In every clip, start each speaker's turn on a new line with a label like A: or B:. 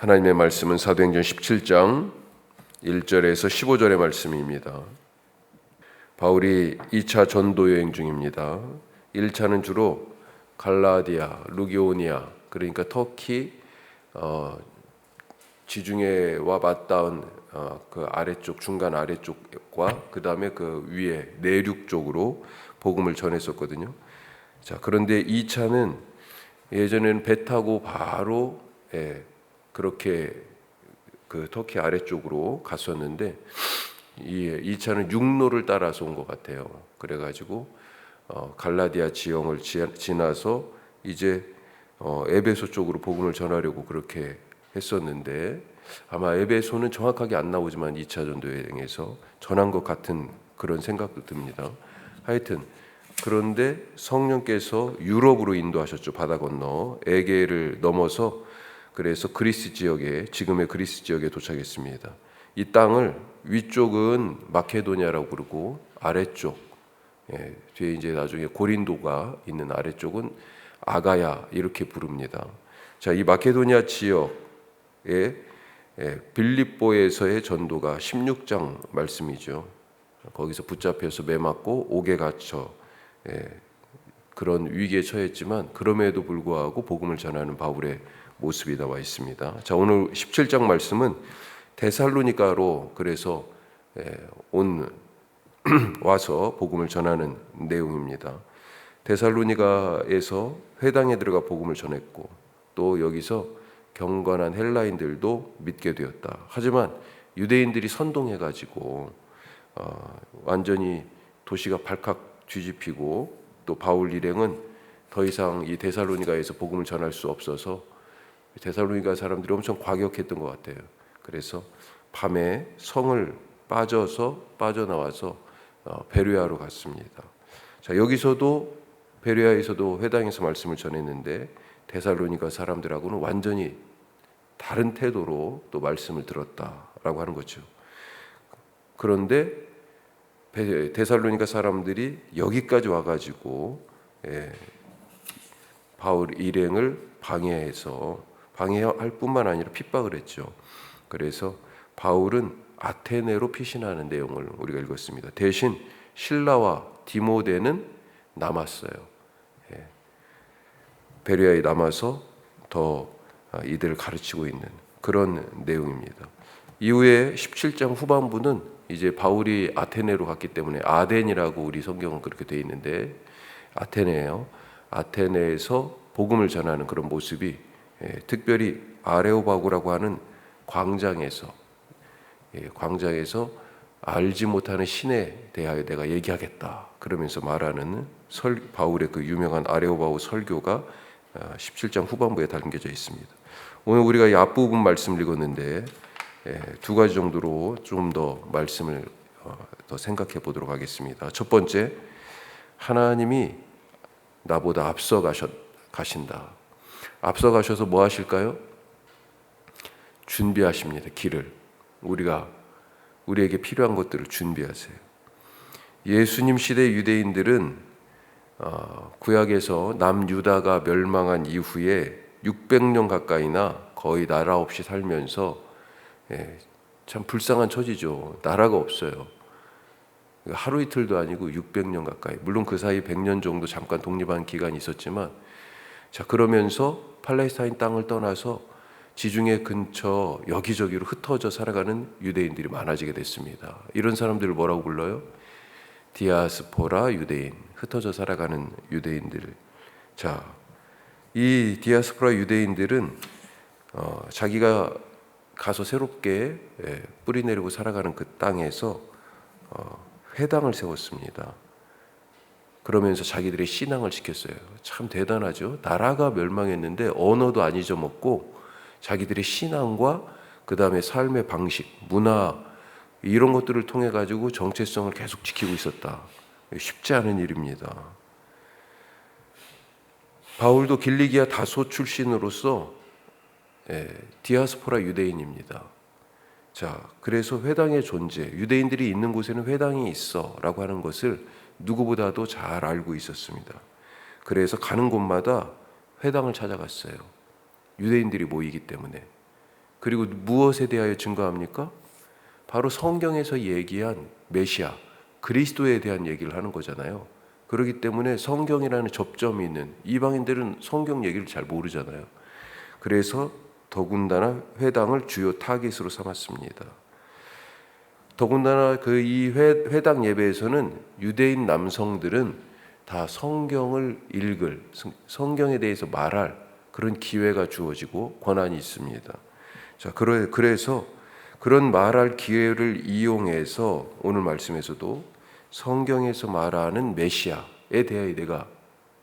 A: 하나님의 말씀은 사도행전 17장 1절에서 15절의 말씀입니다. 바울이 2차 전도 여행 중입니다. 1차는 주로 갈라디아, 루기오니아, 그러니까 터키 지중해와 맞닿은 그 아래쪽, 중간 아래쪽과 그 다음에 그 위에 내륙 쪽으로 복음을 전했었거든요. 자, 그런데 2차는 예전에는 배 타고 바로 그렇게 그 터키 아래쪽으로 갔었는데 이 차는 육로를 따라서 온 것 같아요. 그래가지고 갈라디아 지형을 지나서 이제 에베소 쪽으로 복음을 전하려고 그렇게 했었는데 아마 에베소는 정확하게 안 나오지만 2차 전도 여행에서 전한 것 같은 그런 생각도 듭니다. 하여튼 그런데 성령께서 유럽으로 인도하셨죠. 바다 건너 에게를 넘어서 그래서 그리스 지역에, 지금의 그리스 지역에 도착했습니다. 이 땅을 위쪽은 마케도니아라고 부르고 아래쪽, 뒤에 이제 나중에 고린도가 있는 아래쪽은 아가야 이렇게 부릅니다. 자, 이 마케도니아 지역에 빌립보에서의 전도가 16장 말씀이죠. 거기서 붙잡혀서 매맞고 옥에 갇혀 그런 위기에 처했지만 그럼에도 불구하고 복음을 전하는 바울의 모습이 나와 있습니다. 자, 오늘 17장 말씀은 데살로니가로 그래서 와서 복음을 전하는 내용입니다. 데살로니가에서 회당에 들어가 복음을 전했고 또 여기서 경건한 헬라인들도 믿게 되었다. 하지만 유대인들이 선동해가지고 완전히 도시가 발칵 뒤집히고 또 바울 일행은 더 이상 이 데살로니가에서 복음을 전할 수 없어서 데살로니가 사람들이 엄청 과격했던 것 같아요. 그래서 밤에 성을 빠져나와서 베레아로 갔습니다. 자, 여기서도 베레아에서도 회당에서 말씀을 전했는데 데살로니가 사람들하고는 완전히 다른 태도로 또 말씀을 들었다라고 하는 거죠. 그런데 데살로니가 사람들이 여기까지 와가지고 바울 일행을 방해할 뿐만 아니라 핍박을 했죠. 그래서 바울은 아테네로 피신하는 내용을 우리가 읽었습니다. 대신 실라와 디모데는 남았어요. 베레아에 남아서 더 이들을 가르치고 있는 그런 내용입니다. 이후에 17장 후반부는 이제 바울이 아테네로 갔기 때문에 아덴이라고 우리 성경은 그렇게 되어 있는데 아테네예요. 아테네에서 복음을 전하는 그런 모습이 특별히 아레오바고라고 하는 광장에서 알지 못하는 신에 대하여 내가 얘기하겠다 그러면서 말하는 바울의 그 유명한 아레오바고 설교가 17장 후반부에 담겨져 있습니다. 오늘 우리가 이 앞부분 말씀을 읽었는데 두 가지 정도로 좀 더 말씀을 더 생각해 보도록 하겠습니다. 첫 번째, 하나님이 나보다 앞서 가신다. 앞서 가셔서 뭐 하실까요? 준비하십니다. 길을. 우리에게 필요한 것들을 준비하세요. 예수님 시대 유대인들은 구약에서 남유다가 멸망한 이후에 600년 가까이나 거의 나라 없이 살면서 참 불쌍한 처지죠. 나라가 없어요. 하루 이틀도 아니고 600년 가까이. 물론 그 사이 100년 정도 잠깐 독립한 기간이 있었지만 자, 그러면서 팔레스타인 땅을 떠나서 지중해 근처 여기저기로 흩어져 살아가는 유대인들이 많아지게 됐습니다. 이런 사람들을 뭐라고 불러요? 디아스포라 유대인, 흩어져 살아가는 유대인들. 자, 이 디아스포라 유대인들은 자기가 가서 새롭게 뿌리 내리고 살아가는 그 땅에서 회당을 세웠습니다. 그러면서 자기들의 신앙을 지켰어요. 참 대단하죠. 나라가 멸망했는데 언어도 안 잊어먹고 자기들의 신앙과 그 다음에 삶의 방식, 문화 이런 것들을 통해 가지고 정체성을 계속 지키고 있었다. 쉽지 않은 일입니다. 바울도 길리기아 다소 출신으로서 디아스포라 유대인입니다. 자, 그래서 회당의 존재, 유대인들이 있는 곳에는 회당이 있어라고 하는 것을 누구보다도 잘 알고 있었습니다. 그래서 가는 곳마다 회당을 찾아갔어요. 유대인들이 모이기 때문에. 그리고 무엇에 대하여 증거합니까? 바로 성경에서 얘기한 메시아, 그리스도에 대한 얘기를 하는 거잖아요. 그렇기 때문에 성경이라는 접점이 있는, 이방인들은 성경 얘기를 잘 모르잖아요. 그래서 더군다나 회당을 주요 타깃으로 삼았습니다. 더군다나 그 이 회당 예배에서는 유대인 남성들은 다 성경을 읽을, 성경에 대해서 말할 그런 기회가 주어지고 권한이 있습니다. 자, 그래서 그런 말할 기회를 이용해서 오늘 말씀에서도 성경에서 말하는 메시아에 대하여 내가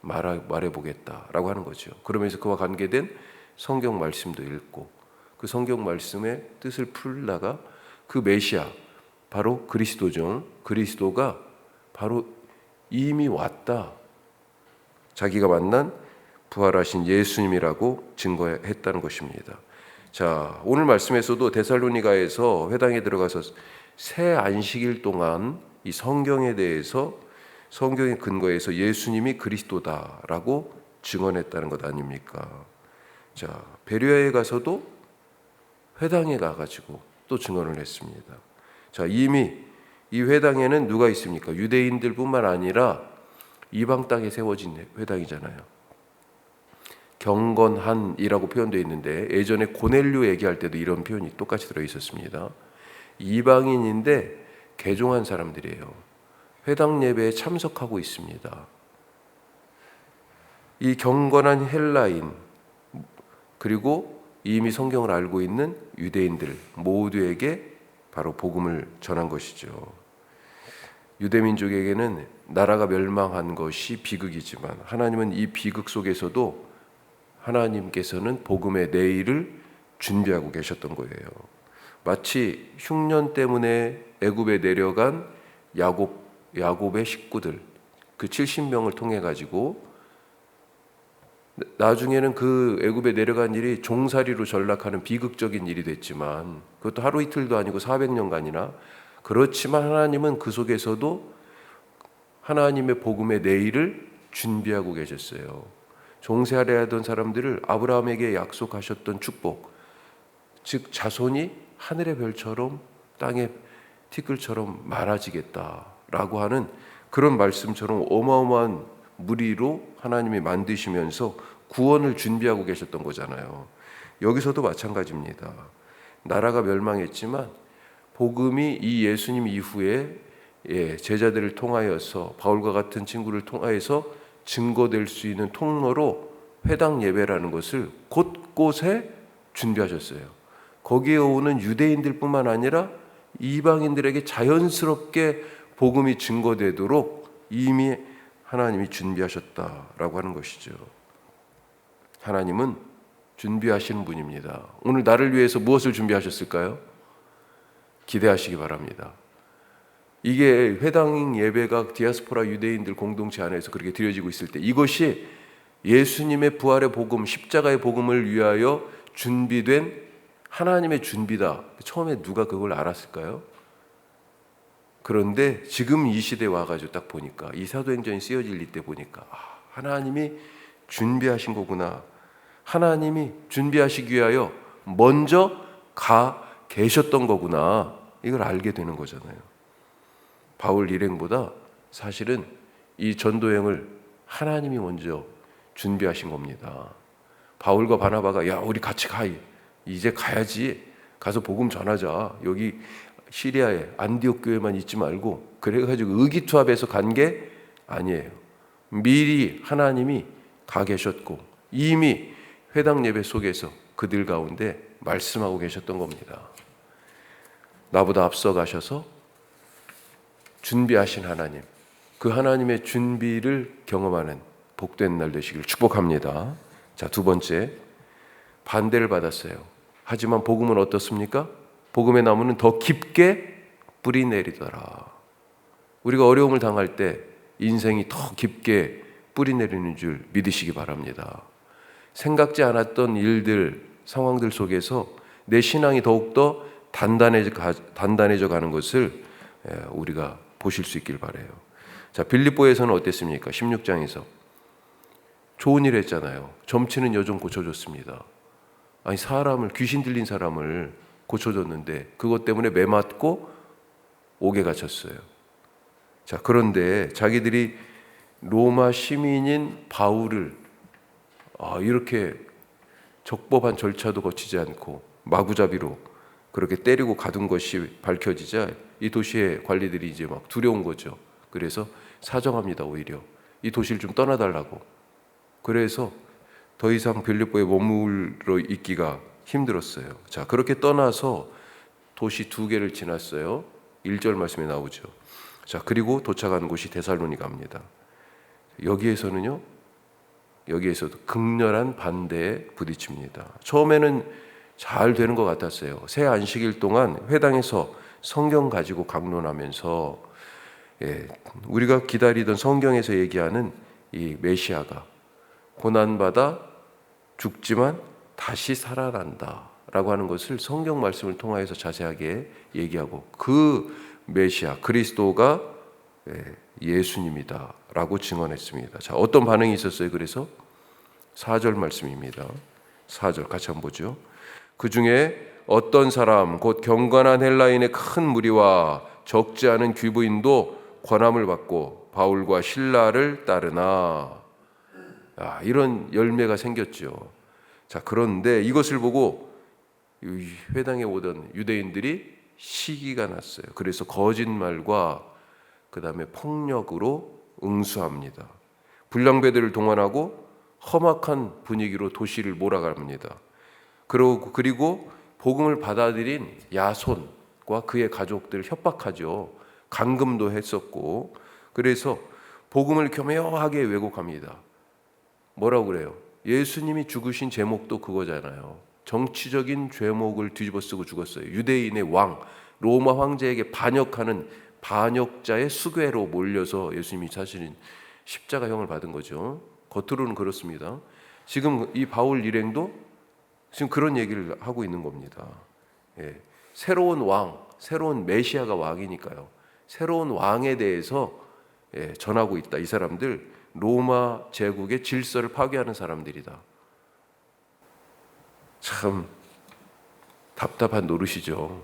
A: 말해보겠다라고 하는 거죠. 그러면서 그와 관계된 성경 말씀도 읽고 그 성경 말씀의 뜻을 풀다가 그 메시아, 바로 그리스도죠. 그리스도가 바로 이미 왔다. 자기가 만난 부활하신 예수님이라고 증거했다는 것입니다. 자, 오늘 말씀에서도 데살로니가에서 회당에 들어가서 새 안식일 동안 이 성경에 대해서 성경의 근거에서 예수님이 그리스도다라고 증언했다는 것 아닙니까? 자, 베레아에 가서도 회당에 가가지고 또 증언을 했습니다. 자, 이미 이 회당에는 누가 있습니까? 유대인들뿐만 아니라 이방 땅에 세워진 회당이잖아요. 경건한이라고 표현되어 있는데 예전에 고넬료 얘기할 때도 이런 표현이 똑같이 들어 있었습니다. 이방인인데 개종한 사람들이에요. 회당 예배에 참석하고 있습니다. 이 경건한 헬라인 그리고 이미 성경을 알고 있는 유대인들 모두에게 바로 복음을 전한 것이죠. 유대민족에게는 나라가 멸망한 것이 비극이지만 하나님은 이 비극 속에서도 하나님께서는 복음의 내일을 준비하고 계셨던 거예요. 마치 흉년 때문에 애굽에 내려간 야곱의 식구들 그 70명을 통해 가지고 나중에는 그 애굽에 내려간 일이 종살이로 전락하는 비극적인 일이 됐지만 그것도 하루 이틀도 아니고 400년간이나 그렇지만 하나님은 그 속에서도 하나님의 복음의 내일을 준비하고 계셨어요. 종살이하려 하던 사람들을 아브라함에게 약속하셨던 축복, 즉 자손이 하늘의 별처럼 땅의 티끌처럼 많아지겠다라고 하는 그런 말씀처럼 어마어마한 무리로 하나님이 만드시면서 구원을 준비하고 계셨던 거잖아요. 여기서도 마찬가지입니다. 나라가 멸망했지만 복음이 이 예수님 이후에 제자들을 통하여서 바울과 같은 친구를 통하여서 증거될 수 있는 통로로 회당 예배라는 것을 곳곳에 준비하셨어요. 거기에 오는 유대인들뿐만 아니라 이방인들에게 자연스럽게 복음이 증거되도록 이미 하나님이 준비하셨다라고 하는 것이죠. 하나님은 준비하시는 분입니다. 오늘 나를 위해서 무엇을 준비하셨을까요? 기대하시기 바랍니다. 이게 회당 예배가 디아스포라 유대인들 공동체 안에서 그렇게 드려지고 있을 때 이것이 예수님의 부활의 복음, 십자가의 복음을 위하여 준비된 하나님의 준비다. 처음에 누가 그걸 알았을까요? 그런데 지금 이 시대에 와가지고 딱 보니까 이 사도행전이 쓰여질 이때 보니까 하나님이 준비하신 거구나. 하나님이 준비하시기 위하여 먼저 가 계셨던 거구나. 이걸 알게 되는 거잖아요. 바울 일행보다 사실은 이 전도행을 하나님이 먼저 준비하신 겁니다. 바울과 바나바가 야 우리 같이 가. 이제 가야지. 가서 복음 전하자. 여기 시리아에 안디옥 교회만 있지 말고 그래가지고 의기투합해서 간 게 아니에요. 미리 하나님이 가 계셨고 이미 회당 예배 속에서 그들 가운데 말씀하고 계셨던 겁니다. 나보다 앞서 가셔서 준비하신 하나님, 그 하나님의 준비를 경험하는 복된 날 되시길 축복합니다. 자, 두 번째, 반대를 받았어요. 하지만 복음은 어떻습니까? 복음의 나무는 더 깊게 뿌리 내리더라. 우리가 어려움을 당할 때 인생이 더 깊게 뿌리 내리는 줄 믿으시기 바랍니다. 생각지 않았던 일들, 상황들 속에서 내 신앙이 더욱더 단단해져 가는 것을 우리가 보실 수 있길 바라요. 자, 빌립보에서는 어땠습니까? 16장에서 좋은 일 했잖아요. 점치는 여종 고쳐줬습니다. 아니 사람을, 귀신 들린 사람을 고쳐줬는데 그것 때문에 매 맞고 옥에 갇혔어요. 자, 그런데 자기들이 로마 시민인 바울을 이렇게 적법한 절차도 거치지 않고 마구잡이로 그렇게 때리고 가둔 것이 밝혀지자 이 도시의 관리들이 이제 막 두려운 거죠. 그래서 사정합니다. 오히려 이 도시를 좀 떠나달라고. 그래서 더 이상 빌립보에 머물러 있기가 힘들었어요. 자, 그렇게 떠나서 도시 2개를 지났어요. 1절 말씀에 나오죠. 자, 그리고 도착한 곳이 데살로니가입니다. 여기에서도 극렬한 반대에 부딪힙니다. 처음에는 잘 되는 것 같았어요. 새 안식일 동안 회당에서 성경 가지고 강론하면서 우리가 기다리던 성경에서 얘기하는 이 메시아가 고난받아 죽지만 다시 살아난다 라고 하는 것을 성경 말씀을 통하여서 자세하게 얘기하고, 그 메시아 그리스도가 예수님이다 라고 증언했습니다. 자, 어떤 반응이 있었어요? 그래서 4절 말씀입니다. 4절 같이 한번 보죠. 그 중에 어떤 사람 곧 경건한 헬라인의 큰 무리와 적지 않은 귀부인도 권함을 받고 바울과 실라를 따르나. 이런 열매가 생겼죠. 자, 그런데 이것을 보고 회당에 오던 유대인들이 시기가 났어요. 그래서 거짓말과 그 다음에 폭력으로 응수합니다. 불량배들을 동원하고 험악한 분위기로 도시를 몰아갑니다. 그리고 복음을 받아들인 야손과 그의 가족들 협박하죠. 감금도 했었고, 그래서 복음을 교묘하게 왜곡합니다. 뭐라고 그래요? 예수님이 죽으신 제목도 그거잖아요. 정치적인 죄목을 뒤집어 쓰고 죽었어요. 유대인의 왕, 로마 황제에게 반역하는 반역자의 수괴로 몰려서 예수님이 사실은 십자가형을 받은 거죠. 겉으로는 그렇습니다. 지금 이 바울 일행도 지금 그런 얘기를 하고 있는 겁니다. 새로운 왕, 새로운 메시아가 왕이니까요. 새로운 왕에 대해서 전하고 있다. 이 사람들 로마 제국의 질서를 파괴하는 사람들이다. 참 답답한 노릇이죠.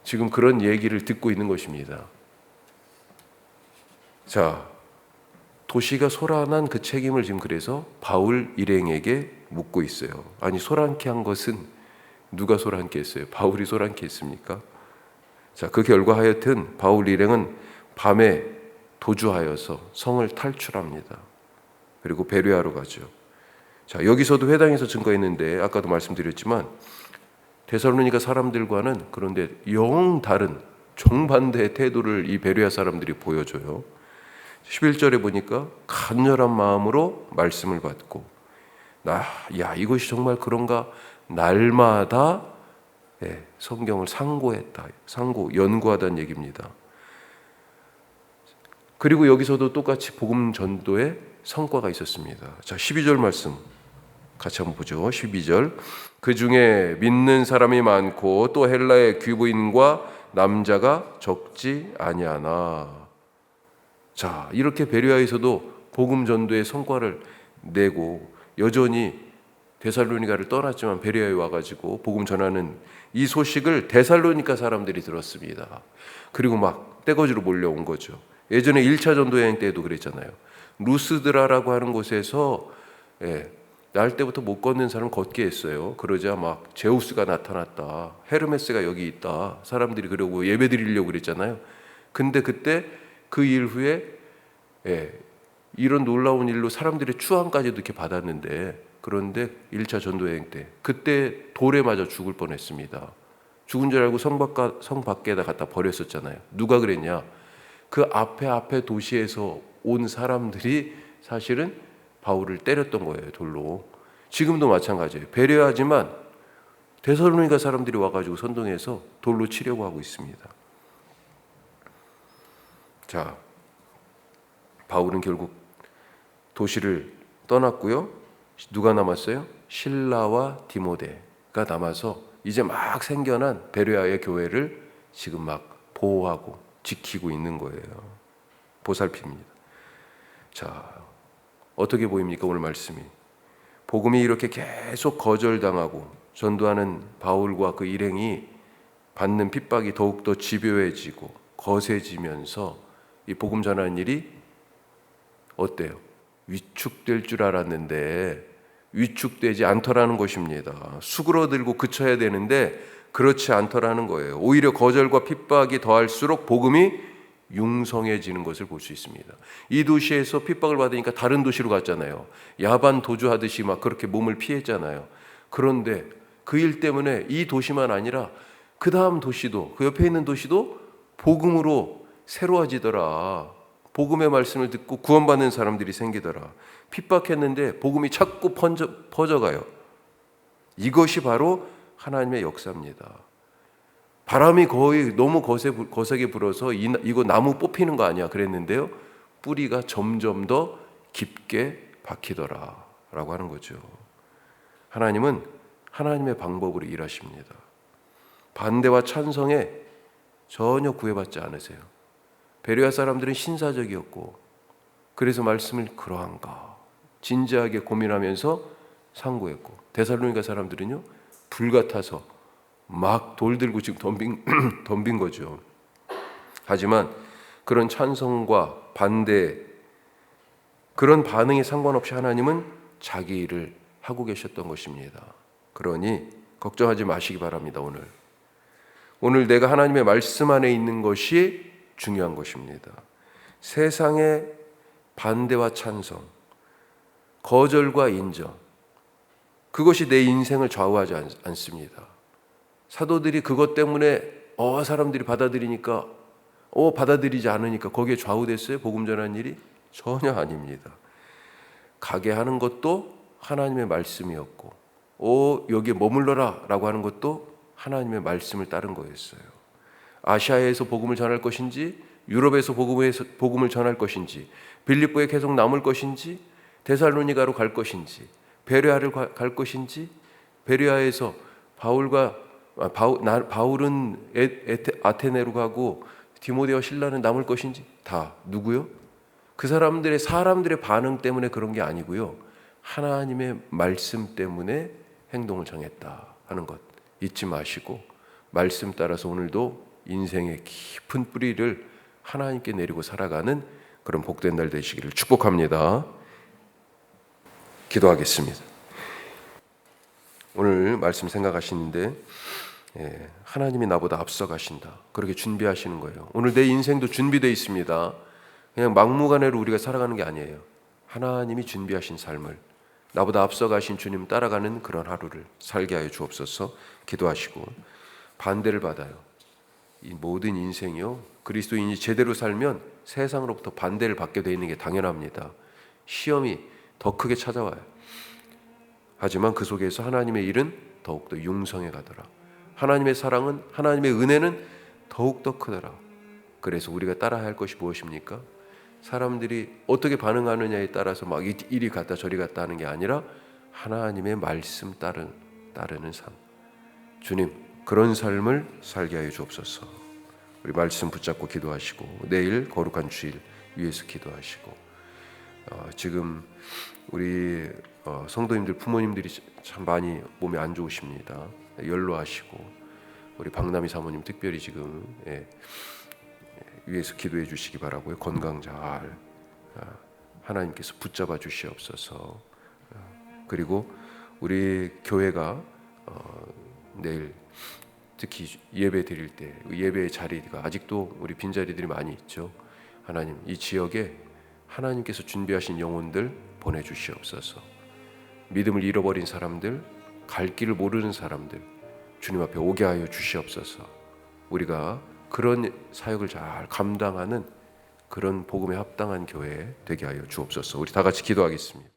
A: 지금 그런 얘기를 듣고 있는 것입니다. 자, 도시가 소란한 그 책임을 지금 그래서 바울 일행에게 묻고 있어요. 아니, 소란케 한 것은 누가 소란케 했어요? 바울이 소란케 했습니까? 자, 그 결과 하여튼 바울 일행은 밤에 도주하여서 성을 탈출합니다. 그리고 베레아로 가죠. 자, 여기서도 회당에서 증거했는데 아까도 말씀드렸지만 데살로니가 사람들과는 그런데 영 다른 정반대의 태도를 이 베레아 사람들이 보여줘요. 11절에 보니까 간절한 마음으로 말씀을 받고, 이것이 정말 그런가? 날마다 성경을 연구하다는 얘기입니다. 그리고 여기서도 똑같이 복음 전도의 성과가 있었습니다. 자, 12절 말씀 같이 한번 보죠. 12절. 그 중에 믿는 사람이 많고 또 헬라의 귀부인과 남자가 적지 아니하나. 자, 이렇게 베레아에서도 복음 전도의 성과를 내고 여전히 데살로니가를 떠났지만 베레아에 와가지고 복음 전하는 이 소식을 데살로니가 사람들이 들었습니다. 그리고 막 떼거지로 몰려온 거죠. 예전에 1차 전도 여행 때도 그랬잖아요. 루스드라라고 하는 곳에서 날 때부터 못 걷는 사람 걷게 했어요. 그러자 막 제우스가 나타났다, 헤르메스가 여기 있다, 사람들이 그러고 예배 드리려고 그랬잖아요. 근데 그때 그 일 후에 이런 놀라운 일로 사람들의 추앙까지도 이렇게 받았는데, 그런데 1차 전도여행 때 그때 돌에 맞아 죽을 뻔했습니다. 죽은 줄 알고 성 밖에다 갖다 버렸었잖아요. 누가 그랬냐? 그 앞에 도시에서 온 사람들이 사실은 바울을 때렸던 거예요, 돌로. 지금도 마찬가지예요. 배려하지만 데살로니가 사람들이 와가지고 선동해서 돌로 치려고 하고 있습니다. 자, 바울은 결국 도시를 떠났고요. 누가 남았어요? 실라와 디모데가 남아서 이제 막 생겨난 베레아의 교회를 지금 막 보호하고 지키고 있는 거예요. 보살핍니다. 자, 어떻게 보입니까? 오늘 말씀이 복음이 이렇게 계속 거절당하고 전도하는 바울과 그 일행이 받는 핍박이 더욱더 집요해지고 거세지면서 이 복음 전하는 일이 어때요? 위축될 줄 알았는데 위축되지 않더라는 것입니다. 수그러들고 그쳐야 되는데 그렇지 않더라는 거예요. 오히려 거절과 핍박이 더할수록 복음이 융성해지는 것을 볼 수 있습니다. 이 도시에서 핍박을 받으니까 다른 도시로 갔잖아요. 야반 도주하듯이 막 그렇게 몸을 피했잖아요. 그런데 그 일 때문에 이 도시만 아니라 그 다음 도시도, 그 옆에 있는 도시도 복음으로 새로워지더라. 복음의 말씀을 듣고 구원받는 사람들이 생기더라. 핍박했는데 복음이 자꾸 퍼져가요. 이것이 바로 하나님의 역사입니다. 바람이 거의 너무 거세게 불어서 이거 나무 뽑히는 거 아니야 그랬는데요, 뿌리가 점점 더 깊게 박히더라 라고 하는 거죠. 하나님은 하나님의 방법으로 일하십니다. 반대와 찬성에 전혀 구애받지 않으세요. 베레아 사람들은 신사적이었고 그래서 말씀을 그러한가 진지하게 고민하면서 상고했고, 데살로니가 사람들은요 불같아서 막 돌 들고 지금 덤빈 거죠. 하지만 그런 찬성과 반대, 그런 반응에 상관없이 하나님은 자기 일을 하고 계셨던 것입니다. 그러니 걱정하지 마시기 바랍니다. 오늘 내가 하나님의 말씀 안에 있는 것이 중요한 것입니다. 세상의 반대와 찬성, 거절과 인정, 그것이 내 인생을 좌우하지 않습니다. 사도들이 그것 때문에 사람들이 받아들이니까 받아들이지 않으니까 거기에 좌우됐어요? 복음 전하는 일이? 전혀 아닙니다. 가게 하는 것도 하나님의 말씀이었고 여기에 머물러라 라고 하는 것도 하나님의 말씀을 따른 거였어요. 아시아에서 복음을 전할 것인지, 유럽에서 복음을 전할 것인지, 빌립보에 계속 남을 것인지, 데살로니가로 갈 것인지, 베레아를 갈 것인지, 베레아에서 바울은 아테네로 가고 디모데와 실라는 남을 것인지, 다 누구요? 사람들의 반응 때문에 그런 게 아니고요, 하나님의 말씀 때문에 행동을 정했다 하는 것 잊지 마시고, 말씀 따라서 오늘도 인생의 깊은 뿌리를 하나님께 내리고 살아가는 그런 복된 날 되시기를 축복합니다. 기도하겠습니다. 오늘 말씀 생각하시는데 하나님이 나보다 앞서가신다, 그렇게 준비하시는 거예요. 오늘 내 인생도 준비되어 있습니다. 그냥 막무가내로 우리가 살아가는 게 아니에요. 하나님이 준비하신 삶을, 나보다 앞서가신 주님 따라가는 그런 하루를 살게 하여 주옵소서. 기도하시고, 반대를 받아요. 이 모든 인생이요, 그리스도인이 제대로 살면 세상으로부터 반대를 받게 되어 있는 게 당연합니다. 시험이 더 크게 찾아와요. 하지만 그 속에서 하나님의 일은 더욱더 융성해 가더라. 하나님의 사랑은, 하나님의 은혜는 더욱더 크더라. 그래서 우리가 따라야 할 것이 무엇입니까? 사람들이 어떻게 반응하느냐에 따라서 막 이리 갔다 저리 갔다 하는 게 아니라 하나님의 말씀 따르는 삶. 주님, 그런 삶을 살게 하여 주옵소서. 우리 말씀 붙잡고 기도하시고, 내일 거룩한 주일 위해서 기도하시고, 지금 우리 성도님들, 부모님들이 참 많이 몸이 안 좋으십니다. 연로하시고, 우리 박남희 사모님 특별히 지금 위해서 기도해 주시기 바라고요. 건강 잘 하나님께서 붙잡아 주시옵소서. 그리고 우리 교회가 내일 특히 예배 드릴 때 예배의 자리가 아직도 우리 빈자리들이 많이 있죠. 하나님, 이 지역에 하나님께서 준비하신 영혼들 보내주시옵소서. 믿음을 잃어버린 사람들, 갈 길을 모르는 사람들 주님 앞에 오게 하여 주시옵소서. 우리가 그런 사역을 잘 감당하는 그런 복음에 합당한 교회 되게 하여 주옵소서. 우리 다 같이 기도하겠습니다.